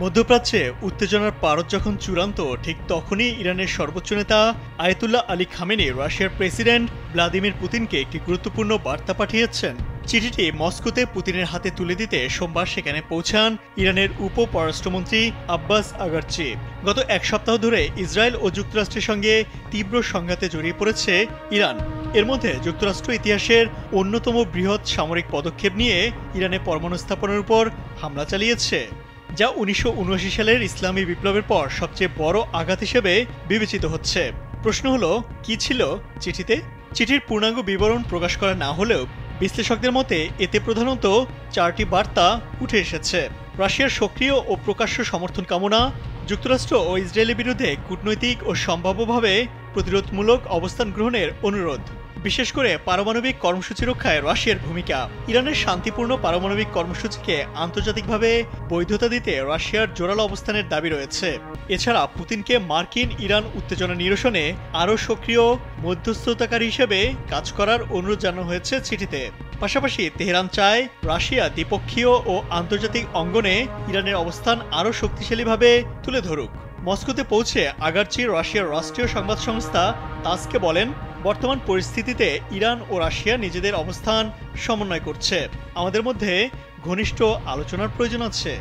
মধ্যপ্রাচ্যে উত্তেজনার পারদ যখন চূড়ান্ত, ঠিক তখনই ইরানের সর্বোচ্চ নেতা আয়াতুল্লাহ আলী খামেনি রাশিয়ার প্রেসিডেন্ট ভ্লাদিমির পুতিনকে একটি গুরুত্বপূর্ণ বার্তা পাঠিয়েছেন। চিঠিটি মস্কোতে পুতিনের হাতে তুলে দিতে সোমবার সেখানে পৌঁছান ইরানের উপ পররাষ্ট্রমন্ত্রী আব্বাস আগারচি। গত এক সপ্তাহ ধরে ইসরায়েল ও যুক্তরাষ্ট্রের সঙ্গে তীব্র সংঘাতে জড়িয়ে পড়েছে ইরান। এর মধ্যে যুক্তরাষ্ট্র ইতিহাসের অন্যতম বৃহৎ সামরিক পদক্ষেপ নিয়ে ইরানে পরমাণু স্থাপনের উপর হামলা চালিয়েছে, যা ১৯৭৯ সালের ইসলামী বিপ্লবের পর সবচেয়ে বড় আঘাত হিসেবে বিবেচিত হচ্ছে। প্রশ্ন হলো, কি ছিল চিঠিতে? চিঠির পূর্ণাঙ্গ বিবরণ প্রকাশ করা না হলেও বিশ্লেষকদের মতে এতে প্রধানত 4টি বার্তা উঠে এসেছে। রাশিয়ার সক্রিয় ও প্রকাশ্য সমর্থন কামনা, যুক্তরাষ্ট্র ও ইসরায়েলের বিরুদ্ধে কূটনৈতিক ও সম্ভাব্যভাবে প্রতিরোধমূলক অবস্থান গ্রহণের অনুরোধ, বিশেষ করে পারমাণবিক কর্মসূচি রক্ষায় রাশিয়ার ভূমিকা, ইরানের শান্তিপূর্ণ পারমাণবিক কর্মসূচিকে আন্তর্জাতিকভাবে বৈধতা দিতে রাশিয়ার জোরালো অবস্থানের দাবি রয়েছে। এছাড়া পুতিনকে মার্কিন ইরান উত্তেজনা নিরসনে আরও সক্রিয় মধ্যস্থতাকারী হিসেবে কাজ করার অনুরোধ জানানো হয়েছে চিঠিতে। পাশাপাশি তেহরান চায় রাশিয়া দ্বিপক্ষীয় ও আন্তর্জাতিক অঙ্গনে ইরানের অবস্থান আরও শক্তিশালীভাবে তুলে ধরুক। মস্কোতে পৌঁছে আগারচি রাশিয়ার রাষ্ট্রীয় সংবাদ সংস্থা তাসকে বলেন, বর্তমান পরিস্থিতিতে ইরান ও রাশিয়া নিজেদের অবস্থান সমন্বয় করছে। আমাদের মধ্যে ঘনিষ্ঠ আলোচনার প্রয়োজন আছে।